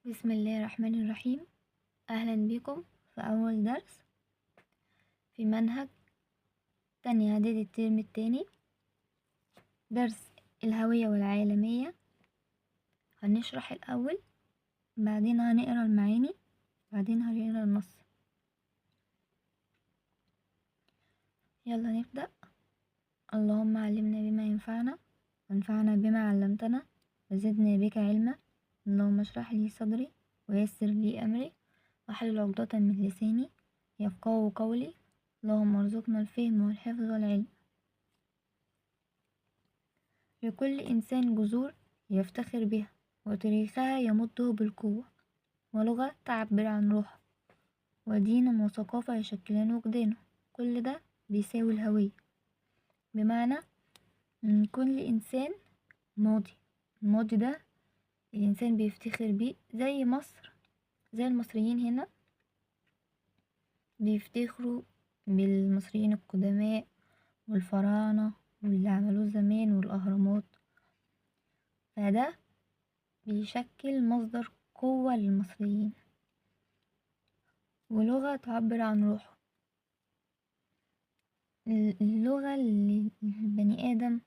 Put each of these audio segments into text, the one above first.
بسم الله الرحمن الرحيم. أهلا بكم في أول درس في منهج تانية إعدادي الترم التاني، درس الهوية والعالمية. هنشرح الأول، بعدين هنقرأ المعاني، بعدين هنقرأ النص. يلا نبدأ. اللهم علمنا بما ينفعنا وانفعنا بما علمتنا وزدنا بك علما. اللهم اشرح لي صدري ويسر لي أمري واحلل عقدة من لساني يفقهوا قولي. اللهم ارزقنا الفهم والحفظ والعلم. لكل إنسان جذور يفتخر بها وتاريخها يمده بالقوة، ولغة تعبر عن روحه، ودين وثقافة يشكلان وجدانه. كل ده بيساوي الهوية، بمعنى إن كل إنسان ماضي. الماضي ده الإنسان بيفتخر بيه، زي مصر، زي المصريين هنا بيفتخروا بالمصريين القدماء والفراعنة واللي عملوه زمان والأهرامات. فده بيشكل مصدر قوة للمصريين، ولغة تعبر عن روحه. اللغة اللي البني آدم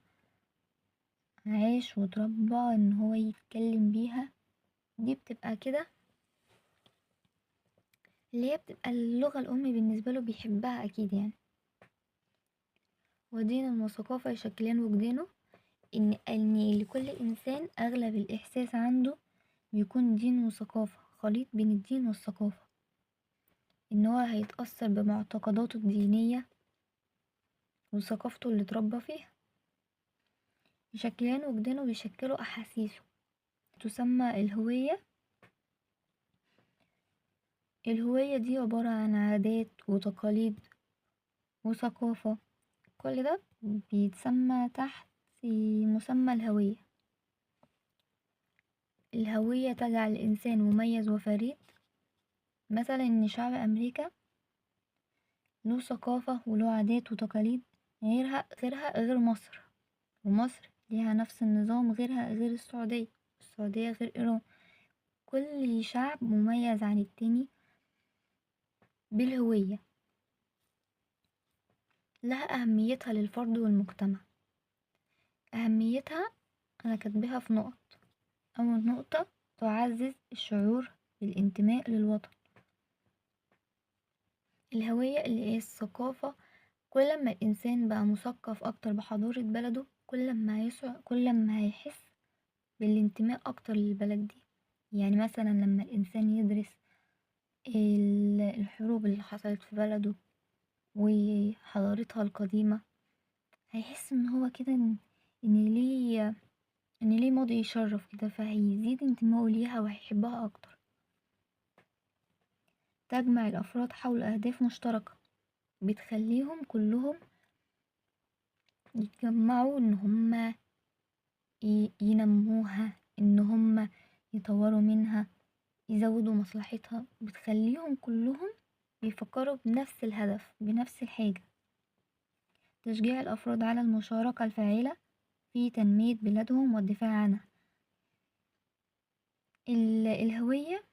عاش وتربى ان هو يتكلم بيها، دي بتبقى كده اللي هي بتبقى اللغة الأم بالنسبة له، بيحبها أكيد يعني. ودين وثقافة يشكلان وجدانه، إن لكل إنسان أغلب الإحساس عنده بيكون دين وثقافة، خليط بين الدين والثقافة، إن هو هيتأثر بمعتقداته الدينية وثقافته اللي اتربى فيها. يشكلان وجدانه بيشكلوا أحاسيسه، تسمى الهوية. الهوية دي عبارة عن عادات وتقاليد وثقافة، كل ده بيتسمى تحت مسمى الهوية. الهوية تجعل الإنسان مميز وفريد، مثلا إن شعب أمريكا له ثقافة وله عادات وتقاليد غير مصر، ومصر ليها نفس النظام غير السعودية غير إيران. كل شعب مميز عن التاني بالهوية، لها أهميتها للفرد والمجتمع. أهميتها أنا كاتباها في نقط. أول نقطة: تعزز الشعور بالانتماء للوطن. الهوية اللي هي الثقافة، كل ما الإنسان بقى مثقف أكتر بحضارة بلده، كل ما هيحس بالانتماء أكتر للبلد دي. يعني مثلا لما الإنسان يدرس الحروب اللي حصلت في بلده وحضارتها القديمة، هيحس ان هو كده ان ليه ماضي يشرف كده، فهيزيد انتمائه ليها وهيحبها اكتر. تجمع الافراد حول اهداف مشتركة، بتخليهم كلهم يتجمعوا ان هما ينموها، ان هما يطوروا منها، يزودوا مصلحتها. بتخليهم كلهم بيفكروا بنفس الهدف، بنفس الحاجة. تشجيع الافراد على المشاركة الفاعلة في تنمية بلادهم والدفاع عنها. الهوية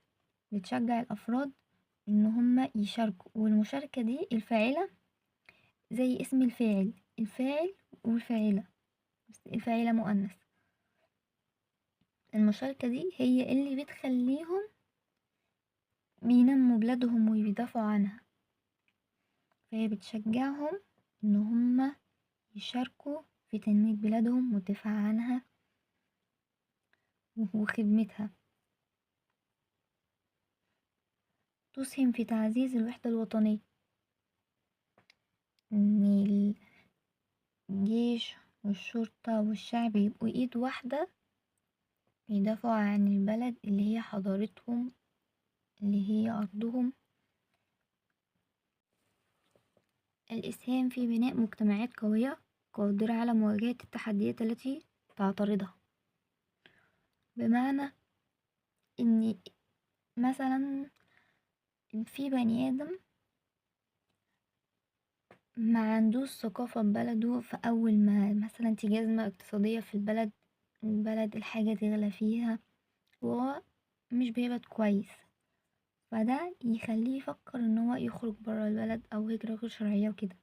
بتشجع الأفراد إن هما يشاركوا، والمشاركة دي الفاعلة، زي اسم الفاعل والفاعلة، بس الفاعلة مؤنث. المشاركة دي هي اللي بتخليهم بينموا بلادهم وبيدافعوا عنها، فهي بتشجعهم إن هما يشاركوا في تنمية بلادهم والدفاع عنها وخدمتها. تسهم في تعزيز الوحدة الوطنية، إن الجيش والشرطة والشعب يبقوا ايد واحدة، بيدافعوا عن البلد اللي هي حضارتهم، اللي هي أرضهم. الإسهام في بناء مجتمعات قوية قادرة على مواجهة التحديات التي تعترضها، بمعنى إن مثلا في بني آدم ما عندوش ثقافة ببلده، فأول ما مثلا تيجي أزمة اقتصادية في البلد الحاجة تغلى فيها، وهو مش بيقبض كويس، فده يخليه يفكر ان هو يخرج برا البلد او هجرة غير شرعية وكده.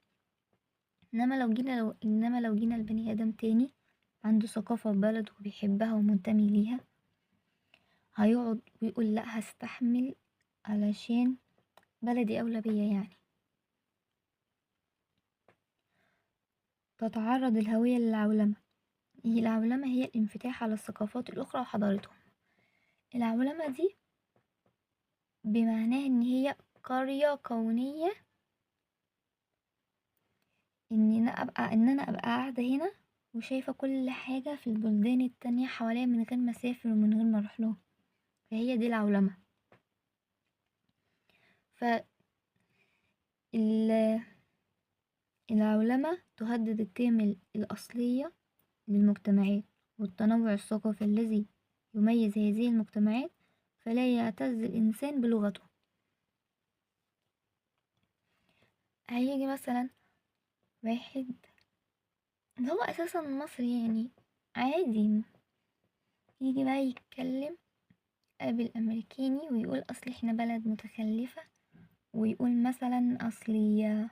انما لو جينا لبني ادم تاني عنده ثقافة في بلده وبيحبها ومنتمي ليها، هيقعد ويقول لا هستحمل علشان بلدي اولى بيا يعني. تتعرض الهوية للعولمة. العولمة هي الانفتاح على الثقافات الأخرى وحضارتهم. العولمة دي بمعناه إن هي قرية كونية، إن أنا أبقى قاعدة هنا وشايفة كل حاجة في البلدان التانية حواليا من غير ما أسافر ومن غير ما أروح لهم، فهي دي العولمة. العولمة تهدد القيم الأصلية للمجتمعات والتنوع الثقافي الذي يميز هذه المجتمعات، فلا يعتز الإنسان بلغته. هيجي مثلا واحد اللي هو أساسا مصري يعني عادي، يجي بقى يتكلم قابل أمريكاني ويقول أصل احنا بلد متخلفة، ويقول مثلا أصل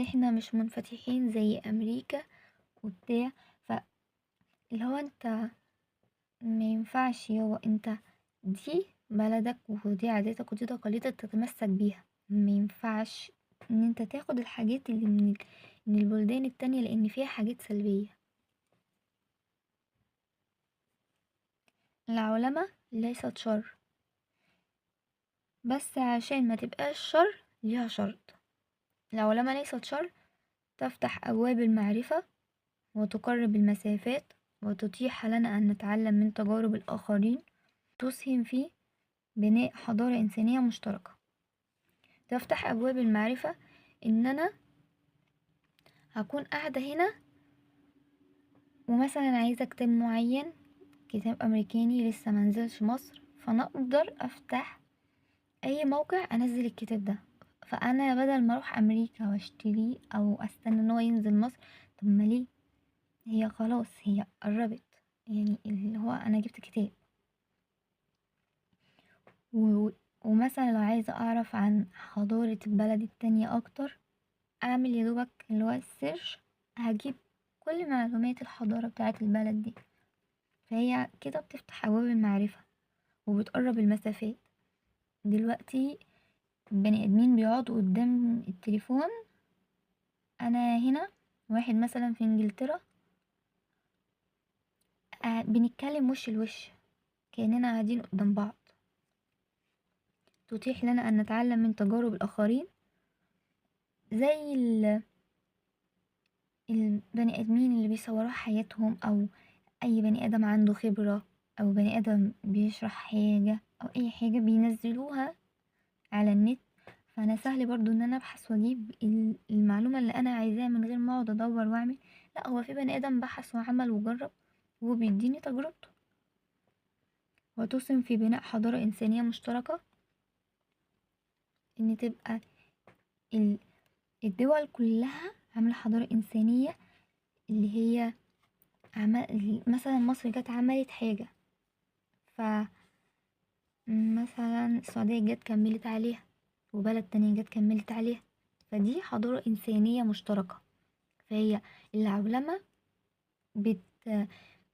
احنا مش منفتحين زي أمريكا وبتاع. فاللي هو انت ما ينفعش، هو انت دي بلدك ودي عاداتك ودي تقاليدك تتمسك بيها. ما ينفعش ان انت تاخد الحاجات اللي من البلدان التانية لان فيها حاجات سلبية. العولمة ليست شر، بس عشان ما تبقاش شر ليها شرط. العولمة ليست شر، تفتح أبواب المعرفة وتقرب المسافات وتتيح لنا أن نتعلم من تجارب الآخرين، تسهم في بناء حضارة إنسانية مشتركة. تفتح أبواب المعرفة إن أنا هكون قاعدة هنا ومثلا عايزة كتاب معين، كتاب أمريكاني لسه منزلش مصر، فأنا أقدر أفتح أي موقع أنزل الكتاب ده. فأنا بدل ما أروح أمريكا وأشتريه أو أستنى إن هو ينزل مصر، طب ما ليه؟ هي خلاص هي قربت، يعني اللي هو أنا جبت كتاب. و... ومثلا لو عايزة أعرف عن حضارة البلد التانية أكتر، أعمل يدوبك اللي هو السيرش، هجيب كل معلومات الحضارة بتاعت البلد دي. فهي كده بتفتح أبواب المعرفة وبتقرب المسافات. دلوقتي البني آدمين بيقعدوا قدام التليفون، أنا هنا واحد مثلا في إنجلترا، بنتكلم وش لوش كأننا قاعدين قدام بعض. تتيح لنا أن نتعلم من تجارب الآخرين، زي البني آدمين اللي بيصوروا حياتهم، أو أي بني آدم عنده خبرة، أو بني آدم بيشرح حاجة أو أي حاجة بينزلوها على النت. فأنا سهل برضو إن أنا أبحث وأجيب المعلومة اللي أنا عايزاها من غير ما أقعد أدور وأعمل. لأ، هو في بني آدم بحث وعمل وجرب وبيديني تجربته. وتسهم في بناء حضارة إنسانية مشتركة، إن تبقى الدول كلها عاملة حضارة إنسانية، اللي هي مثلا مصر جت عملت حاجة، فمثلا السعودية جت كملت عليها، وبلد تانية جت كملت عليها، فدي حضارة إنسانية مشتركة. فهي العولمة بت...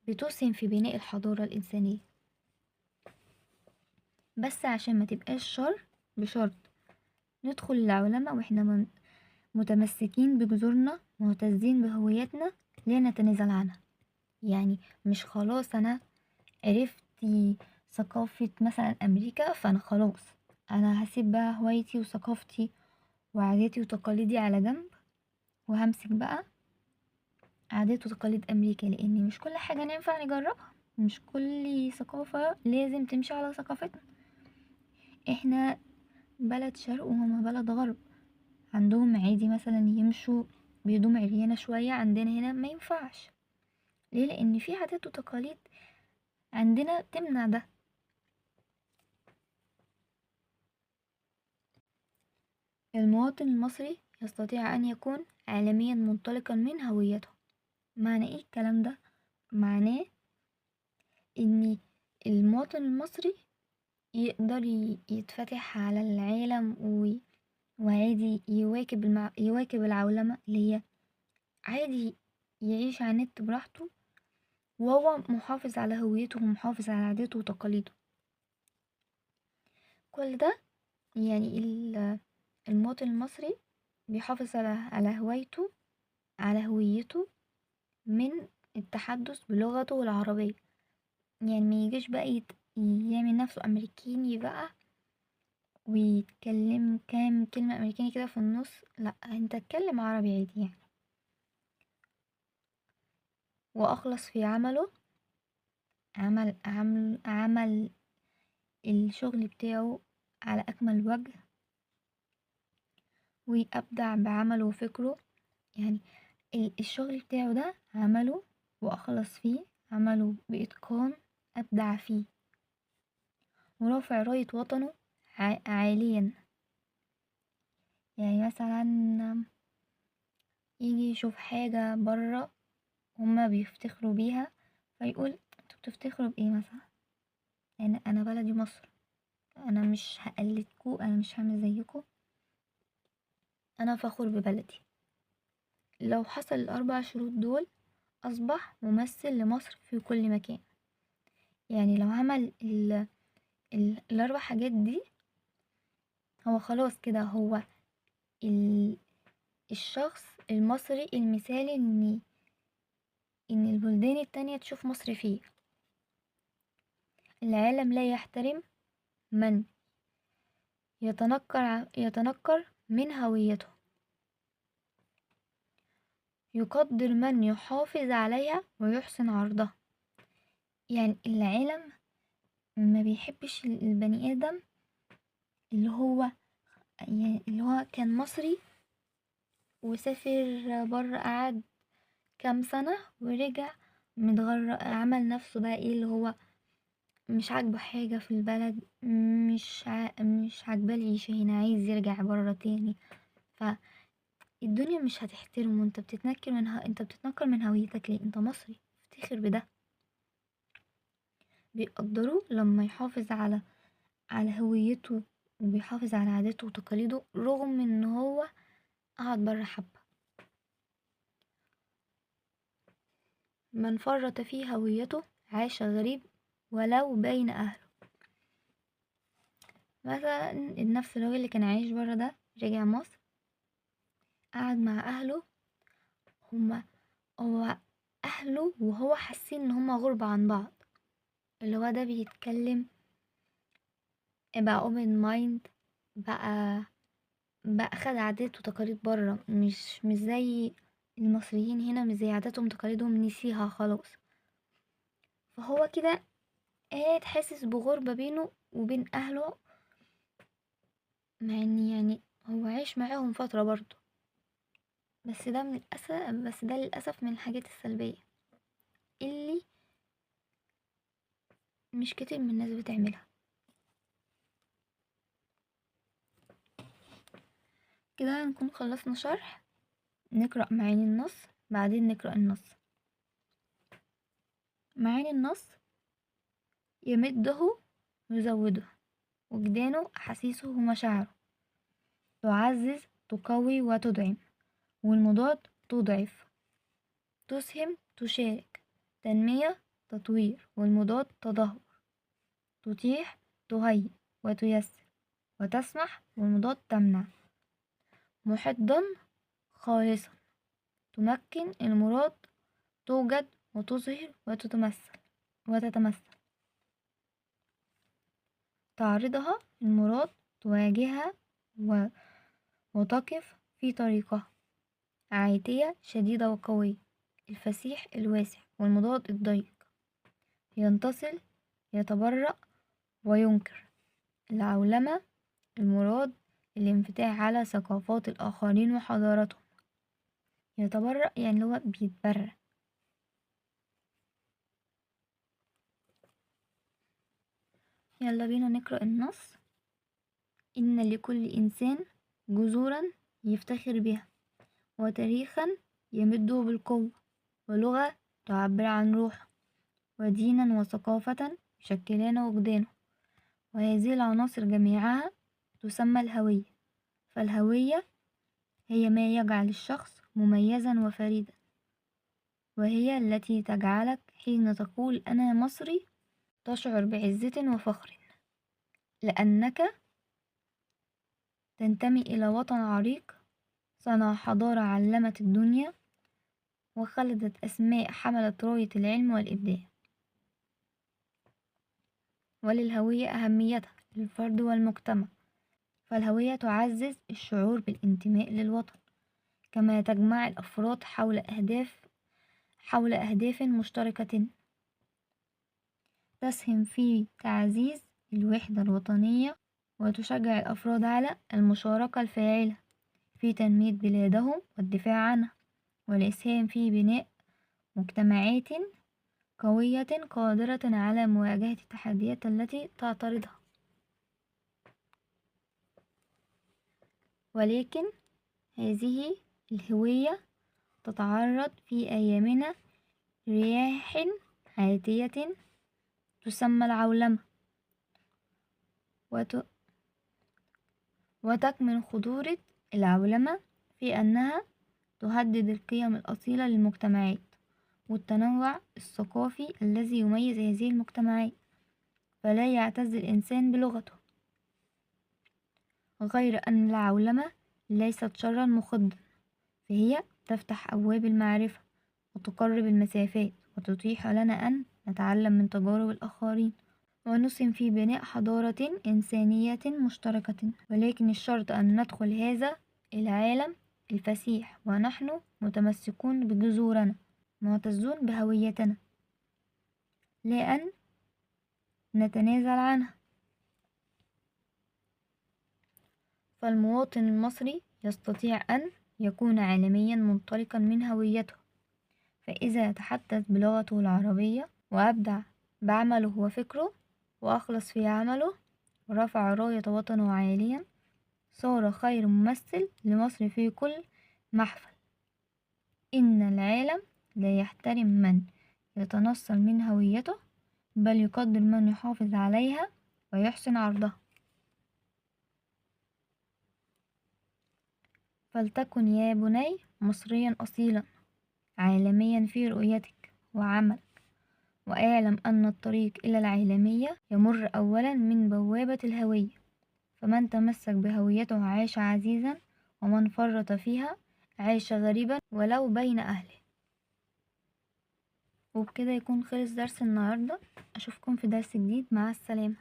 بتسهم في بناء الحضارة الإنسانية، بس عشان ما تبقاش شر، بشرط ندخل العولمة واحنا متمسكين بجذورنا، معتزين بهويتنا، لا نتنازل عنها. يعني مش خلاص أنا عرفتي ثقافة مثلا أمريكا فأنا خلاص أنا هسيب بقى هوايتي وثقافتي وعاداتي وتقاليدي على جنب، وهمسك بقى عادات وتقاليد أمريكا، لأن مش كل حاجة ينفع نجربها، مش كل ثقافة لازم تمشي على ثقافتنا. احنا بلد شرق وهما بلد غرب، عندهم عادي مثلا يمشوا بهدوم عريانة شوية، عندنا هنا ما ينفعش. ليه؟ لأن في عادات وتقاليد عندنا تمنع ده. المواطن المصري يستطيع أن يكون عالميا منطلقا من هويته. معنى ايه الكلام ده؟ معناه ان المواطن المصري يقدر يتفتح على العالم وعادي يواكب العولمة اللي هي عادي يعيش على النت براحته، وهو محافظ على هويته ومحافظ على عاداته وتقاليده. كل ده يعني المواطن المصري بيحافظ على هوايته، على هويته، من التحدث بلغته العربية. يعني ما يجيش بقى يعمل نفسه أمريكاني بقى ويتكلم كام كلمة أمريكاني كده في النص. لأ، انت اتكلم عربي عادي يعني. وأخلص في عمله، عمل الشغل بتاعه على أكمل وجه، ويبدع بعمله وفكره. يعني الشغل بتاعه ده عمله وأخلص فيه، عمله بإتقان، أبدع فيه، ورافع راية وطنه عاليا. يعني مثلا يجي يشوف حاجة برا هما بيفتخروا بيها، فيقول انتوا بتفتخروا بإيه مثلا؟ يعني أنا بلدي مصر، أنا مش هقلدكوا، أنا مش هعمل زيكوا، أنا فخور ببلدي. لو حصل الأربع شروط دول أصبح ممثل لمصر في كل مكان. يعني لو عمل الأربع حاجات دي، هو خلاص كده هو ال... الشخص المصري المثالي إن البلدان التانية تشوف مصر فيه. العالم لا يحترم من يتنكر من هويته، يقدر من يحافظ عليها ويحسن عرضها. يعني العالم ما بيحبش البني آدم اللي هو يعني اللي هو كان مصري وسافر بره، قعد كام سنة ورجع متغرق، عمل نفسه بقى ايه اللي هو مش عاجبه حاجة في البلد، مش عاجباه العيشة هنا، عايز يرجع بره تاني. فالدنيا مش هتحترمه. انت بتتنكر من هويتك ليه؟ انت مصري، افتخر بده. بيقدروه لما يحافظ على هويته، وبيحافظ على عاداته وتقاليده رغم ان هو قعد بره حبة. من فرط في هويته عاش غريب ولو بين أهله. مثلا نفس الراجل اللي كان عايش برا ده رجع مصر، قعد مع أهله. هو أهله وهو حاسين إن هما غربة عن بعض. اللي هو ده بيتكلم بقى open mind، بقى خد عادات وتقاليد برا، مش زي المصريين هنا، مش زي عاداتهم وتقاليدهم، نسيها خلاص. فهو كده قاعد حاسس بغربة بينه وبين أهله، مع ان يعني هو عايش معاهم فترة برضه. بس ده للأسف من الحاجات السلبية اللي مش كتير من الناس بتعملها. كده نكون خلصنا شرح. نقرأ معاني النص، بعدين نقرأ النص. معاني النص: يمده يزوده، وجدانه أحاسيسه ومشاعره، تعزز تقوي وتدعم، والمضاد تضعف، تسهم تشارك، تنمية تطوير، والمضاد تدهور، تتيح تهيئ وتيسر، وتسمح، والمضاد تمنع، محضا خالصا، تمكن المراد، توجد وتظهر وتتمثل، تعرضها المراد، تواجهها وتقف في طريقها، عاتية شديدة وقوية، الفسيح الواسع، والمضاد الضيق، ينتصل يتبرأ وينكر، العولمة المراد الانفتاح على ثقافات الآخرين وحضاراتهم، يتبرأ يعني هو بيتبرأ. يلا بينا نقرأ النص. إن لكل إنسان جذورا يفتخر بها، وتاريخا يمده بالقوة، ولغة تعبر عن روحه، ودينا وثقافة يشكلان وجدانه، وهذه العناصر جميعها تسمى الهوية. فالهوية هي ما يجعل الشخص مميزا وفريدا، وهي التي تجعلك حين تقول أنا مصري تشعر بعزة وفخر، لأنك تنتمي إلى وطن عريق صنع حضارة علمت الدنيا وخلدت أسماء حملت راية العلم والإبداع. وللهوية أهميتها للفرد والمجتمع، فالهوية تعزز الشعور بالانتماء للوطن، كما تجمع الأفراد حول أهداف مشتركة تسهم في تعزيز الوحدة الوطنية، وتشجع الأفراد على المشاركة الفاعلة في تنمية بلادهم والدفاع عنها، والإسهام في بناء مجتمعات قوية قادرة على مواجهة التحديات التي تعترضها. ولكن هذه الهوية تتعرض في أيامنا رياح عاتية تسمى العولمة، وتكمن خطورة العولمة في أنها تهدد القيم الأصيلة للمجتمعات والتنوع الثقافي الذي يميز هذه المجتمعات، فلا يعتز الإنسان بلغته. غير أن العولمة ليست شرا مخدا، فهي تفتح أبواب المعرفة وتقرب المسافات وتتيح لنا أن نتعلم من تجارب الآخرين ونسهم في بناء حضارة إنسانية مشتركة. ولكن الشرط أن ندخل هذا العالم الفسيح ونحن متمسكون بجذورنا، معتزون بهويتنا، لا أن نتنازل عنها. فالمواطن المصري يستطيع أن يكون عالميا منطلقا من هويته، فإذا تحدث بلغته العربية وأبدع بعمله وفكره وأخلص في عمله ورفع راية وطنه عاليا، صار خير ممثل لمصر في كل محفل. إن العالم لا يحترم من يتنصل من هويته، بل يقدر من يحافظ عليها ويحسن عرضها. فلتكن يا بني مصريا أصيلا عالميا في رؤيتك وعملك، وأعلم أن الطريق إلى العالمية يمر أولا من بوابة الهوية، فمن تمسك بهويته عاش عزيزا، ومن فرط فيها عاش غريبا ولو بين أهله. وبكده يكون خلص درس النهاردة، أشوفكم في درس جديد، مع السلامة.